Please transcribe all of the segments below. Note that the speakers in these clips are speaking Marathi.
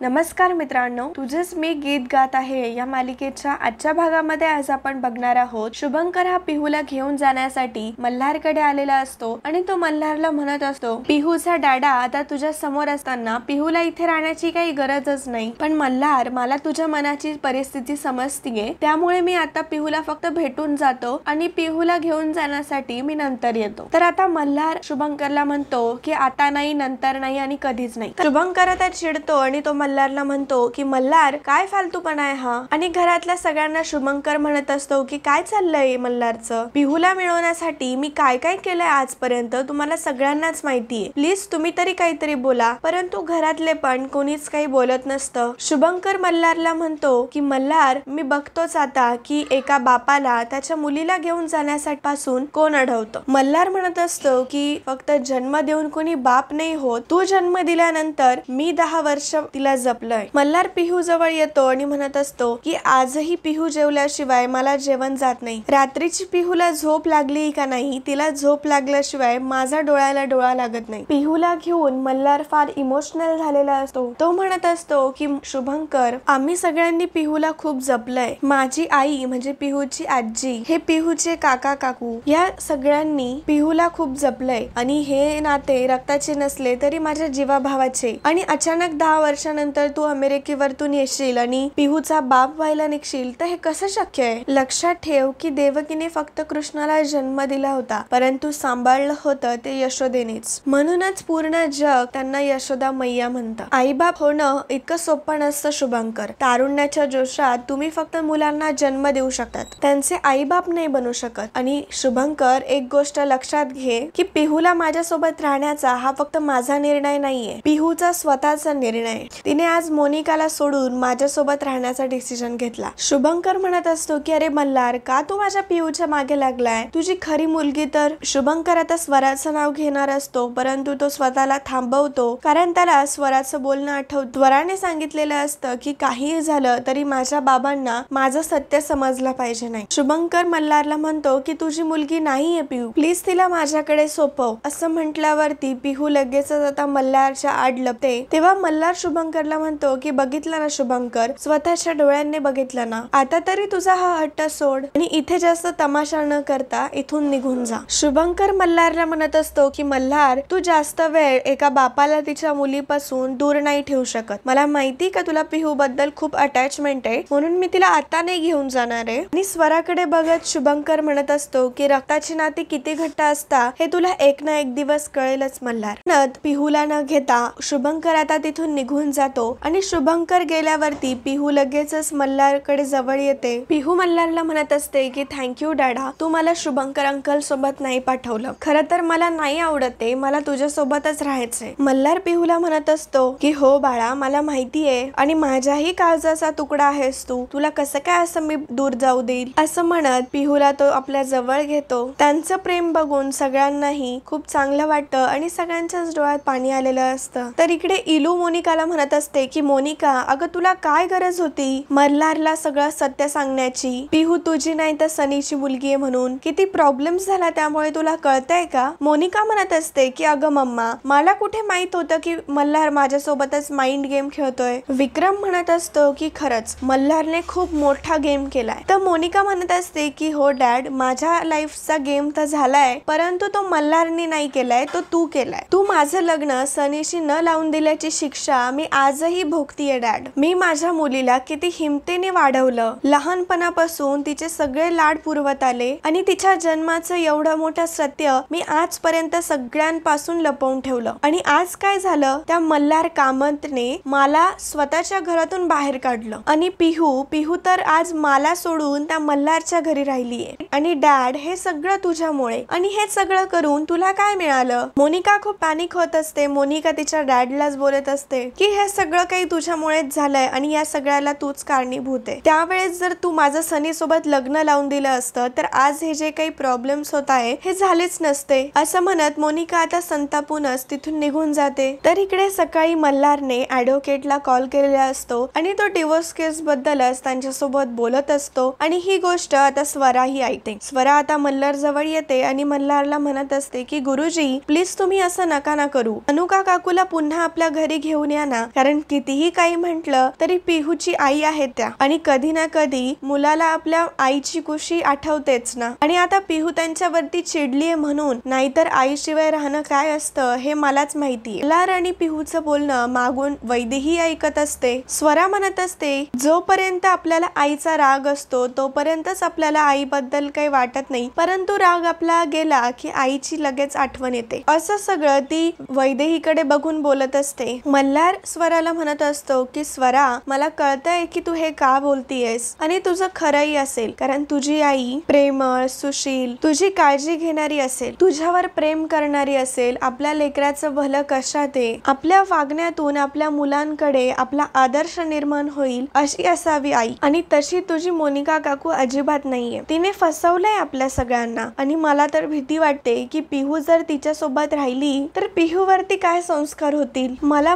नमस्कार मित्रांनो, तुझेच मी गीत गात आहे या मालिकेच्या आजच्या भागामध्ये आज आपण बघणार आहोत शुभंकर हा पिहूला घेऊन जाण्यासाठी मल्हारकडे आलेला असतो आणि तो मल्हारला म्हणत असतो, पिहूचा डॅडा आता तुझ्या समोर असताना पिहूला इथे राहण्याची काही गरजच नाही, पण मल्हार मला तुझ्या मनाची परिस्थिती समजतीये, त्यामुळे मी आता पिहूला फक्त भेटून जातो आणि पिहूला घेऊन जाण्यासाठी मी नंतर येतो। तर आता मल्हार शुभंकरला म्हणतो की आता नाही, नंतर नाही आणि कधीच नाही। शुभंकर आता चिडतो आणि तो मल्हारला म्हणतो की मल्हार काय फालतूपणा आहे हा। आणि घरातल्या सगळ्यांना शुभंकर म्हणत असतो की काय चाललंय मल्हारचं, पिहूला मिळवण्यासाठी मी काय काय केलंय आजपर्यंत तुम्हाला सगळ्यांनाच माहितीये, प्लीज तुम्ही तरी काहीतरी बोला। परंतु घरातले पण कोणीच काही बोलत नसतं। शुभंकर मल्हारला म्हणतो की मल्हार मी बघतोच आता की एका बापाला त्याच्या मुलीला घेऊन जाण्यासाठी पासून कोण अडवतं। मल्हार म्हणत असतो की फक्त जन्म देऊन कोणी बाप नाही होत, तू जन्म दिल्यानंतर मी 10 वर्ष तिला जपलंय। मल्हार पिहू जवळ येतो आणि म्हणत असतो की आजही पिहू जेवल्याशिवाय मला जेवण जात नाही, रात्रीची पिहूला झोप लागली का नाही, तिला झोप लागल्याशिवाय माझा डोळ्याला डोळा लागत नाही। पिहूला घेऊन मल्हार फार इमोशनल झालेला असतो। तो म्हणत असतो की शुभंकर आम्ही सगळ्यांनी पिहूला खूप जपलंय, माझी आई म्हणजे पिहूची आजी, हे पिहूचे काका काकू या सगळ्यांनी पिहूला खूप जपलंय आणि हे नाते रक्ताचे नसले तरी माझ्या जीवाभावाचे, आणि अचानक 10 वर्षानंतर तू अमेरिकेवरतून येशील आणि पिहूचा बाप व्हायला निघशील तर हे कसं शक्य आहे। लक्षात ठेव की देवकीने फक्त कृष्णाला जन्म दिला होता, परंतु सांभाळलं होतं ते यशोदेनेच, म्हणूनच पूर्ण जग त्यांना यशोदा मैया म्हणतं। आईबाप होणं इतकं सोपं नसतं शुभंकर, तारुण्याच्या जोशात तुम्ही फक्त मुलांना जन्म देऊ शकतात, त्यांचे आईबाप नाही बनू शकत। आणि शुभंकर एक गोष्ट लक्षात घे की पिहूला माझ्यासोबत राहण्याचा हा फक्त माझा निर्णय नाहीये, पिहूचा स्वतःचा निर्णय। तिने आज मोनिकाला सोडून माझ्यासोबत राहण्याचा डिसिजन घेतला। शुभंकर म्हणत असतो की अरे मल्हार का तू माझ्या पिहूच्या मागे लागलाय, तुझी खरी मुलगी तर। शुभंकर आता स्वराचं नाव घेणार असतो, परंतु तो स्वतःला थांबवतो कारण त्याला स्वराचं बोलणं आठवतं। स्वराने सांगितलेलं असतं की काही झालं तरी माझ्या बाबांना माझं सत्य समजलं पाहिजे नाही। शुभंकर मल्हारला म्हणतो की तुझी मुलगी नाहीये पिहू, प्लीज तिला माझ्याकडे सोपव। असं म्हटल्यावरती पिहू लगेचच आता मल्हारच्या आड लपते। तेव्हा मल्हार शुभंकरला म्हणतो की बघितलं ना शुभंकर, स्वतःच्या डोळ्यांनी बघितलं ना, आता तरी तुझा हा हट्ट सोड आणि इथे जास्त तमाशा न करता इथून निघून जा। शुभंकर मल्हारला म्हणत असतो की मल्हार तू जास्त वेळ एका बापाला तिच्या मुलीपासून दूर नाही ठेवू शकत, मला माहिती का तुला पिहू बद्दल खूप अटॅचमेंट आहे, म्हणून मी तिला आता नाही घेऊन जाणार आहे। आणि स्वराकडे बघत शुभंकर म्हणत असतो की रक्ताची नाती किती घट्ट असता हे तुला एक ना एक दिवस कळेलच मल्हार। पिहूला न घेता शुभंकर आता तिथून निघून जातो आणि शुभंकर गेल्यावरती पिहू लगेचच मल्हारकडे जवळ येते। पिहू मल्हारला म्हणत असते की थँक्यू डॅडा, तू मला शुभंकर अंकल सोबत नाही पाठवलं, खरं तर मला नाही आवडते, मला तुझ्या सोबतच राहायचंय। मल्हार पिहूला म्हणत असतो की हो बाळा, मला माहितीये आणि माझ्याही काळजाचा तुकडा आहेस तू, तुला कसं काय असं मी दूर जाऊ देईल। असं म्हणत पिहूला तो आपल्या जवळ घेतो। त्यांचं प्रेम बघून सगळ्यांनाही खूप चांगलं वाटतं आणि सगळ्यांच्याच डोळ्यात पाणी आलेलं असतं। तर इकडे इलू मोनिकाला म्हणत असते की मोनिका अगं तुला काय गरज होती मल्हारला सगळं सत्य सांगण्याची, पिहू तुझी नाही तर सनीची मुलगी आहे म्हणून, किती प्रॉब्लेम्स झाला त्यामुळे तुला कळतंय का। मोनिका म्हणत असते की अगं मम्मा, मला कुठे माहित होतं की मल्हार माझ्यासोबतच माइंड गेम खेळतोय। विक्रम म्हणत असतो की खरंच मल्हारने खूप मोठा गेम केलाय। तर मोनिका म्हणत असते की हो डॅड, माझ्या लाईफचा गेम तर झालाय, परंतु तो मल्हारने नाही केलाय, तो तू केलाय। तू माझं लग्न सनीशी न लावून दिल्याची शिक्षा मी आजही भोगतीये डॅड। मी माझ्या मुलीला किती हिमतीने वाढवलं, लहानपणापासून तिचे सगळे लाड पुरवत आले आणि तिच्या जन्माचं एवढं मोठं सत्य मी आजपर्यंत सगळ्यांपासून लपवून ठेवलं, आणि आज काय झालं, त्या मल्हार कामतने मला स्वतःच्या घरातून बाहेर काढलं आणि पिहू तर आज मला सोडून त्या मल्हारच्या घरी राहिलीये। आणि डॅड हे सगळं तुझ्यामुळे, आणि हे सगळं करून तुला काय मिळालं। मोनिका खूप पॅनिक होत असते। मोनिका तिच्या डॅडलाच बोलत असते की हे सगळं काही तुझ्यामुळेच झालंय आणि या सगळ्याला तूच कारणीभूत आहे, त्यावेळेस जर तू माझं सनी सोबत लग्न लावून दिलं असतं तर आज हे जे काही प्रॉब्लेम्स होत आहे हे झालेच नसते। असं म्हणत मोनिका आता संतापूनच तिथून निघून जाते। तर इकडे सकाळी मल्हारने ऍडव्होकेटला कॉल केलेला असतो आणि तो डिवोर्स केस बद्दलच त्यांच्यासोबत बोलत असतो आणि ही गोष्ट आता स्वरा ही ऐकते। स्वरा आता मल्हार जवळ येते आणि मल्हारला म्हणत असते की गुरुजी प्लीज तुम्ही असं नका ना करू, अनुका काकूला पुन्हा आपल्या घरी घेऊन या ना, कारण कारण कितीही काही म्हटलं तरी पिहूची आई आहे त्या, आणि कधी ना कधी मुलाला आपल्या आईची खुशी आठवतेच ना. आणि आता पिहू त्यांच्यावरती चिडलीये म्हणून, नाहीतर आईशिवाय राहणं काय असतं हे मलाच माहितीये. मल्हार आणि पिहूचं बोलणं मागून वैदेही ऐकत असते. स्वरा म्हणत असते, जोपर्यंत आपल्याला आईचा राग असतो तोपर्यंतच आपल्याला आईबद्दल काही वाटत नाही, परंतु राग आपला गेला की आईची लगेच आठवण येते. असं सगळं ती वैदेहीकडे बघून बोलत असते. मल्हार स्वराला म्हणत असतो की स्वरा, मला कळतंय की तू हे का बोलतीयस, आणि तुझं खरंही असेल, कारण तुझी आई प्रेमळ, सुशील, तुझी काळजी घेणारी असेल, तुझ्यावर प्रेम करणारी असेल, आपल्या लेकराचं भलं कशात आहे, आपल्या वागण्यातून आपल्या मुलांकडे आपला आदर्श निर्माण होईल अशी असावी आई. आणि तशी तुझी मोनिका काकू अजिबात नाहीये. तिने फसवलंय आपल्या सगळ्यांना, आणि मला तर भीती वाटते की पिहू जर तिच्या सोबत राहिली तर पिहू वरती काय संस्कार होतील. मला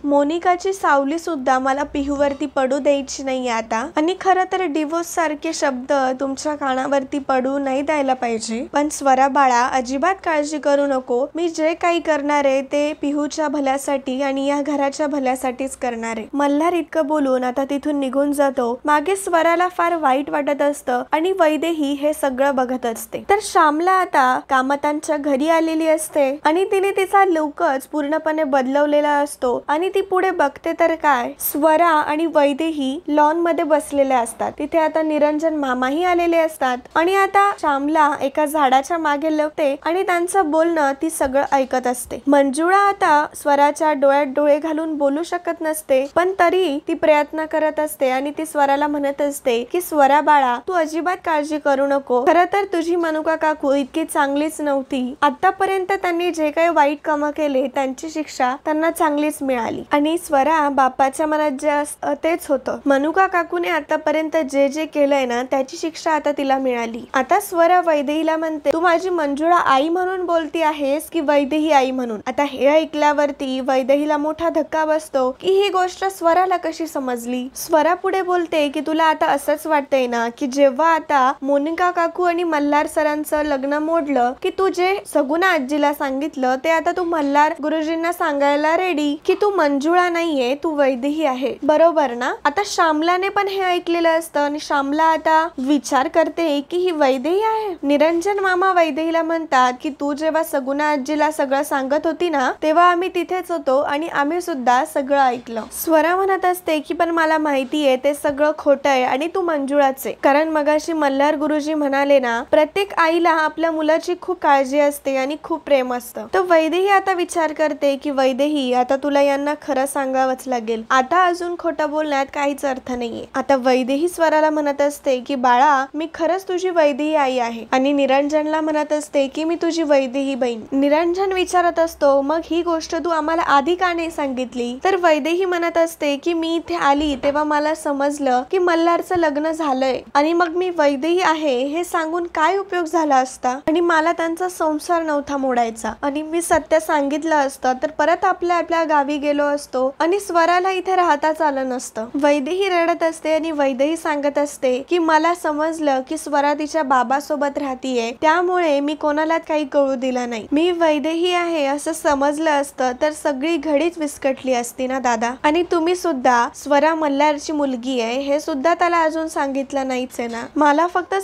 मोनिकाची सावली सुद्धा मला पिहू वरती पडू द्यायची नाहीये आता. आणि खरं तर डिवोर्स सारखे शब्द तुमच्या कानावरती पडू नाही द्यायला पाहिजे. पण स्वरा बाळा, अजिबात काळजी करू नको. मी जे काही करणार आहे ते पिहूच्या भल्यासाठी आणि या घराच्या भल्यासाठीच करणार आहे. मल्हार इतकं बोलून आता तिथून निघून जातो. मागे स्वराला फार वाईट वाटत असतं आणि वैदेही हे सगळं बघत असते. तर श्यामला आता कामतांच्या घरी आलेली असते आणि तिने तिचा लुकच पूर्णपणे बदलवलेला असतो. आणि ती पुढे बघते तर काय, स्वरा आणि वैदेही लॉन मध्ये बसलेल्या असतात. तिथे आता निरंजन मामाही आलेले असतात. आणि आता श्यामला एका झाडाच्या मागे लपते आणि त्यांचं बोलणं ती सगळं ऐकत असते. मंजुळा आता स्वराच्या डोळ्यात डोळे घालून बोलू शकत नसते, पण तरी ती प्रयत्न करत असते आणि ती स्वराला म्हणत असते की स्वरा बाळा, तू अजिबात काळजी करू नको. खरं तर तुझी मनुका काकू इतकी चांगलीच नव्हती. आतापर्यंत त्यांनी जे काही वाईट काम केले त्यांची शिक्षा त्यांना चांगलीच मिळाली. आणि स्वरा, बापाच्या मनात जे असतं तेच होतं. मनुका काकूने आतापर्यंत जे जे केलंय ना त्याची शिक्षा आता तिला मिळाली. आता स्वरा वैदेहीला म्हणते, तू माझी मंजुळा आई म्हणून बोलती आहेस की वैदेही आई म्हणून. आता हे ऐकल्यावरती वैदेहीला मोठा धक्का बसतो की ही गोष्ट स्वराला कशी समजली. स्वरा पुढे बोलते की तुला आता असंच वाटतंय ना की जेव्हा आता मोनिका काकू आणि मल्हार सरांचं लग्न मोडलं की तू जे सगुना आजीला सांगितलं ते आता तू मल्हार गुरुजींना सांगायला रेडी की तू मंजुळा नाहीये, तू वैदेही आहे, बरोबर ना. आता श्यामलाने पण हे ऐकलेलं असतं आणि श्यामला आता विचार करते की ही वैदेही आहे. निरंजन मामा वैदेहीला म्हणतात की तू जेव्हा सगुना आजीला सगळं सांगत होती ना तेव्हा आम्ही तिथेच होतो आणि आम्ही सुद्धा सगळं ऐकलं. स्वरा म्हणत असते की पण मला माहितीये ते सगळं खोटं आहे आणि तू मंजुळाचे, कारण मगाशी मल्हार गुरुजी म्हणाले ना प्रत्येक आईला आपल्या मुलाची खूप काळजी असते आणि खूप प्रेम असतं. तर वैदेही आता विचार करते की वैदेही, आता तुला यांना खरं सांगावंच लागेल. आता अजून खोटं बोलण्यात काहीच अर्थ नाहीये. आता वैदेही स्वराला म्हणत असते की बाळा, मी खरंच तुझी वैदेही आई आहे. आणि निरंजनला म्हणत असते की मी तुझी वैदेही बहीण. निरंजन विचारत असतो, मग ही गोष्ट तू आम्हाला आधी का नाही सांगितली. तर वैदेही म्हणत असते की मी इथे आली तेव्हा मला समजलं की मल्हारचं लग्न झालंय आणि मग मी वैदेही आहे हे सांगून काय उपयोग झाला असता, आणि मला त्यांचा संसार नव्हता मोडायचा, आणि मी सत्य सांगितलं असतं तर परत आपल्या गावी गेलो असतो आणि स्वराला इथे राहताच आलं नसतं. वैदेही रडत असते आणि वैदेही सांगत असते की मला समजलं की स्वरा तिच्या बाबासोबत राहतीये, त्यामुळे मी कोणाला काही कळू दिलं नाही. मी वैदेही आहे असं समजलं असतं तर सगळी घडीच विस्कटली असती ना दादा. आणि तुम्ही सुद्धा स्वरा मल्हारची मुलगी आहे हे सुद्धा त्याला अजून सांगितलं नाहीच आहे ना. मला फक्त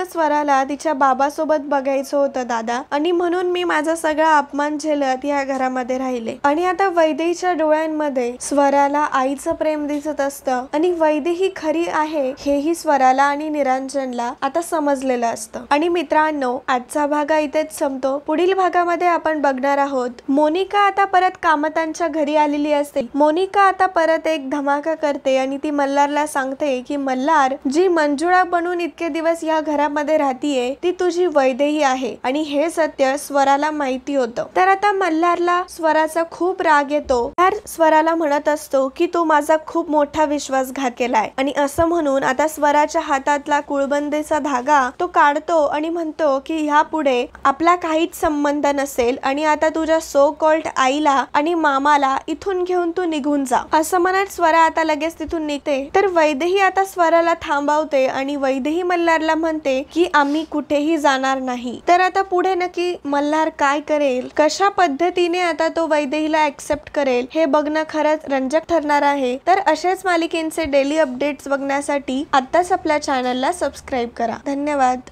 स्वराला तिच्या बाबासोबत बघायचं होतं दादा, आणि म्हणून मी माझा सगळा अपमान झेलत या घरामध्ये राहिले. आणि आता वैदेहीच्या डोळ्यांमध्ये स्वराला आईचं प्रेम दिसत असतं आणि वैदेही खरी आहे हेही स्वराला आणि निरंजनला आता समजलेलं असतं. आणि मित्रांनो, आजचा भाग इथेच संपतो. पुढील भागामध्ये आपण बघणार आहोत मोनिका आता परत कामतांच्या घरी आलेली असते. मोनिका आता परत एक धमाका करते आणि ती मल्हारला सांगते की मल्हार, जी मंजुळा बनून इतके दिवस या घरामध्ये राहतीये ती तुझी वैदेही आहे, आणि हे सत्य स्वराला माहिती होतं. तर आता मल्हारला स्वराचा खूप राग येतो. स्वराला म्हणत असतो की तू माझा खूप मोठा विश्वासघात केलाय, आणि असं म्हणून आता स्वराच्या हातातला कुळबंदीचा धागा तो काढतो आणि म्हणतो की ह्या पुढे आपला काहीच संबंध नसेल, आणि आता तुझ्या सो कॉल्ड आईला आणि मामाला इथून घेऊन तू निघून जा. असं म्हणत स्वरा आता लगेच तिथून निघते. तर वैदेही आता स्वराला थांबवते आणि वैदेही मल्हारला म्हणते की आम्ही कुठेही जाणार नाही. तर आता पुढे नक्की मल्हार काय करेल, कशा पद्धतीने आता तो वैदेहीला ऍक्सेप्ट रिॲक्ट करेल हे बघणं खरंच रंजक ठरणार आहे। तर अशाच मालिकेंचे डेली अपडेट्स बघण्यासाठी आत्ताच आपल्या चॅनलला सबस्क्राईब करा। धन्यवाद।